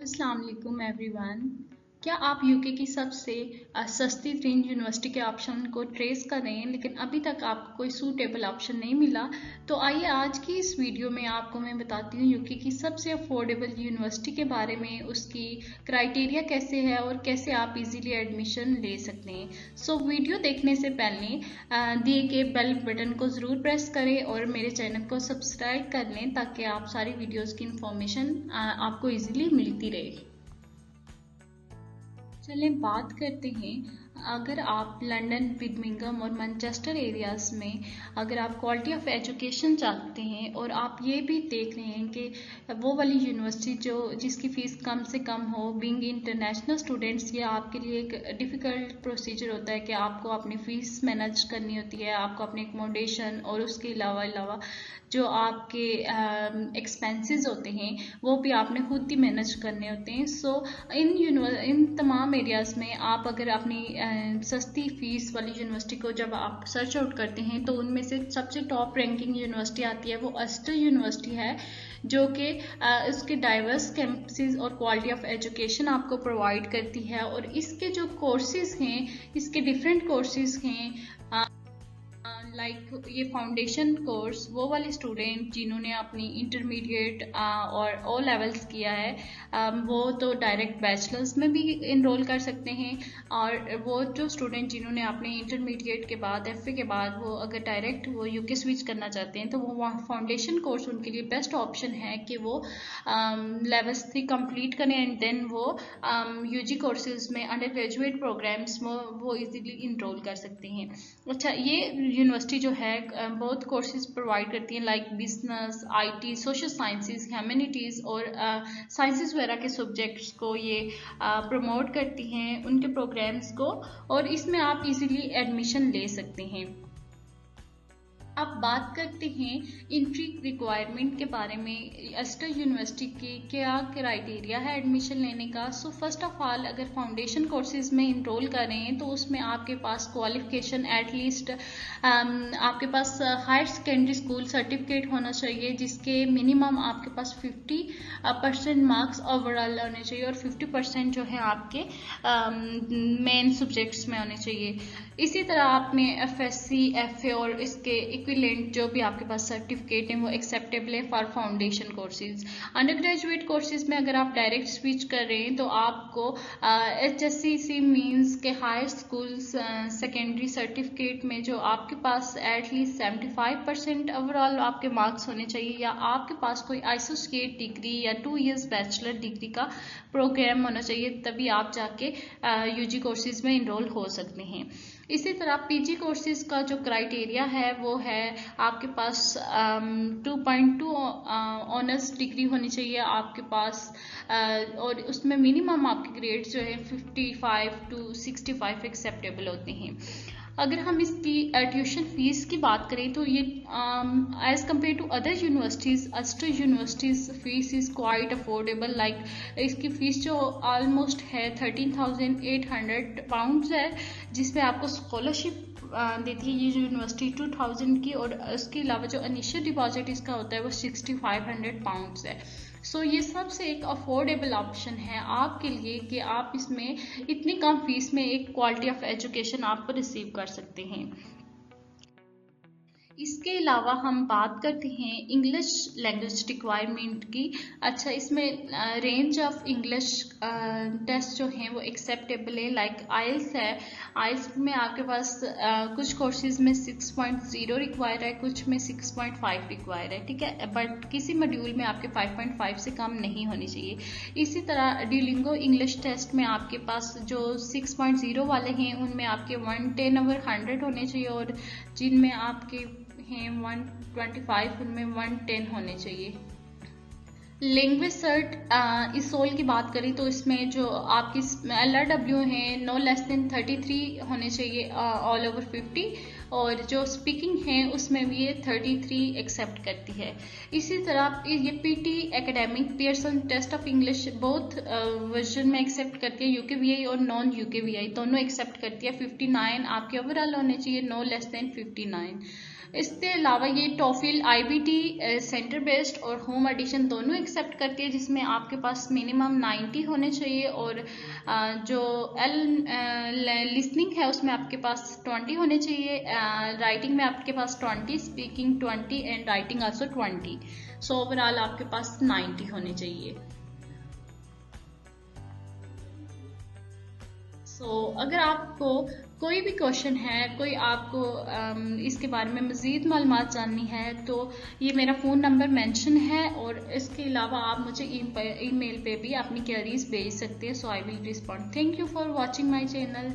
अस्सलाम वालेकुम एवरीवन। क्या आप यूके की सबसे सस्ती तरीन यूनिवर्सिटी के ऑप्शन को ट्रेस कर रहे हैं लेकिन अभी तक आपको कोई सूटेबल ऑप्शन नहीं मिला? तो आइए आज की इस वीडियो में आपको मैं बताती हूँ यूके की सबसे अफोर्डेबल यूनिवर्सिटी के बारे में, उसकी क्राइटेरिया कैसे है और कैसे आप इजीली एडमिशन ले सकते हैं। सो वीडियो देखने से पहले दिए गए बेल बटन को ज़रूर प्रेस करें और मेरे चैनल को सब्सक्राइब कर लें ताकि आप सारी वीडियोज़ की इंफॉर्मेशन आपको ईजिली मिलती रहे। चलें बात करते हैं। अगर आप लंदन, बिर्मिंघम और मैनचेस्टर एरियाज में अगर आप क्वालिटी ऑफ एजुकेशन चाहते हैं और आप ये भी देख रहे हैं कि वो वाली यूनिवर्सिटी जिसकी फ़ीस कम से कम हो, बीइंग इंटरनेशनल स्टूडेंट्स, ये आपके लिए एक डिफ़िकल्ट प्रोसीजर होता है कि आपको अपनी फ़ीस मैनेज करनी होती है, आपको अपने एकोमोडेशन और उसके अलावा जो आपके एक्सपेंसेस होते हैं वो भी आपने खुद ही मैनेज करने होते हैं। सो इन तमाम एरियाज़ में आप अगर अपनी सस्ती फीस वाली यूनिवर्सिटी को जब आप सर्च आउट करते हैं तो उनमें से सबसे टॉप रैंकिंग यूनिवर्सिटी आती है, वो अस्टर यूनिवर्सिटी है, जो कि उसके डाइवर्स कैंपसेस और क्वालिटी ऑफ एजुकेशन आपको प्रोवाइड करती है। और इसके जो कोर्सेज हैं, इसके डिफरेंट कोर्सेज हैं, लाइक ये फाउंडेशन कोर्स वो वाले स्टूडेंट जिन्होंने अपनी इंटरमीडिएट और ओ लेवल्स किया है, वो तो डायरेक्ट बैचलर्स में भी इनरोल कर सकते हैं। और वो जो स्टूडेंट जिन्होंने अपने इंटरमीडिएट के बाद एफए के बाद वो अगर डायरेक्ट वो यूके स्विच करना चाहते हैं तो वो वहाँ फाउंडेशन कोर्स उनके लिए बेस्ट ऑप्शन है कि वो लेवल्स 3 कंप्लीट करें एंड देन वो यूजी कोर्सेज में अंडर ग्रेजुएट प्रोग्राम्स में वो इजीली इनरोल कर सकते हैं। अच्छा, ये यूनिवर्सिटी जो है बहुत कोर्सेज प्रोवाइड करती है, like business, IT, social sciences, humanities और साइंसेज वगैरह के सब्जेक्ट्स को ये प्रमोट करती हैं, उनके प्रोग्राम्स को, और इसमें आप इजीली एडमिशन ले सकते हैं। अब बात करते हैं एंट्री रिक्वायरमेंट के बारे में। अस्टर यूनिवर्सिटी के क्या क्राइटेरिया है एडमिशन लेने का? सो फर्स्ट ऑफ ऑल, अगर फाउंडेशन कोर्सेज में इनरोल कर रहे हैं तो उसमें आपके पास क्वालिफिकेशन एटलीस्ट आपके पास हायर सेकेंडरी स्कूल सर्टिफिकेट होना चाहिए, जिसके मिनिमम आपके पास 50% मार्क्स ओवरऑल होने चाहिए और 50% जो है आपके मेन सब्जेक्ट्स में होने चाहिए। इसी तरह आपने एफएससी, एफए और इसके इक्विवेलेंट जो भी आपके पास सर्टिफिकेट हैं वो एक्सेप्टेबल है for foundation courses. Under graduate courses में अगर आप डायरेक्ट स्विच कर रहे हैं तो आपको HSCC मीन्स के हायर स्कूल सेकेंडरी सर्टिफिकेट में जो आपके पास एटलीस्ट 75% ओवरऑल आपके मार्क्स होने चाहिए, या आपके पास कोई एसोसिएट डिग्री या 2 इयर्स बैचलर डिग्री का प्रोग्राम होना चाहिए, तभी आप जाके यूजी कोर्सेज में इनरोल हो सकते हैं। इसी तरह पीजी कोर्सेज का जो क्राइटेरिया है वो है आपके पास 2.2 ऑनर्स डिग्री होनी चाहिए आपके पास, और उसमें मिनिमम आपके ग्रेड्स जो है 55 to 65 एक्सेप्टेबल होते हैं। अगर हम इसकी ट्यूशन फीस की बात करें तो ये as compare to other universities, other universities fees is quite affordable. Like इसकी फ़ीस जो ऑलमोस्ट है 13,800 पाउंड्स है, जिसमें आपको स्कॉलरशिप देती है ये यूनिवर्सिटी 2000 की, और उसके अलावा जो इनिशियल डिपॉजिट इसका होता है वो 6500 पाउंड्स है। सो ये सबसे एक अफोर्डेबल ऑप्शन है आपके लिए कि आप इसमें इतनी कम फीस में एक क्वालिटी ऑफ एजुकेशन आप रिसीव कर सकते हैं। इसके अलावा हम बात करते हैं इंग्लिश लैंग्वेज रिक्वायरमेंट की। अच्छा, इसमें रेंज ऑफ इंग्लिश टेस्ट जो हैं वो एक्सेप्टेबल है, लाइक आइल्स है। आइल्स में आपके पास कुछ कोर्सेज में 6.0 रिक्वायर है, कुछ में 6.5 रिक्वायर है, ठीक है, बट किसी मॉड्यूल में आपके 5.5 से कम नहीं होनी चाहिए। इसी तरह ड्यूलिंगो इंग्लिश टेस्ट में आपके पास जो 6.0 वाले हैं उनमें आपके 110 ओवर 100 होने चाहिए, और जिनमें आपके हैं 125 उनमें 110 होने चाहिए। लैंग्वेज सर्ट इसोल की बात करें तो इसमें जो आपकी LRW हैं नो लेस देन 33 होने चाहिए ऑल ओवर 50, और जो स्पीकिंग है उसमें भी ये 33 एक्सेप्ट करती है। इसी तरह ये PT academic Pearson test of English both version में एक्सेप्ट करती है, UKVI और नॉन UKVI दोनों एक्सेप्ट करती है। 59 आपके ओवरऑल होने चाहिए, नो लेस देन 59। इसके अलावा ये टॉफिल IBT सेंटर बेस्ड और होम एडिशन दोनों एक्सेप्ट करती है, जिसमें आपके पास मिनिमम 90 होने चाहिए और जो लिसनिंग है उसमें आपके पास 20 होने चाहिए, राइटिंग में आपके पास 20, speaking 20 and writing also 20। So overall आपके पास 90 होने चाहिए। अगर आपको कोई भी क्वेश्चन है, कोई आपको इसके बारे में मज़ीद मालूमात जाननी है, तो ये मेरा फ़ोन नंबर मेंशन है और इसके अलावा आप मुझे ईमेल पे भी अपनी क्वेरीज भेज सकते हैं। So I will respond. Thank you for watching my channel.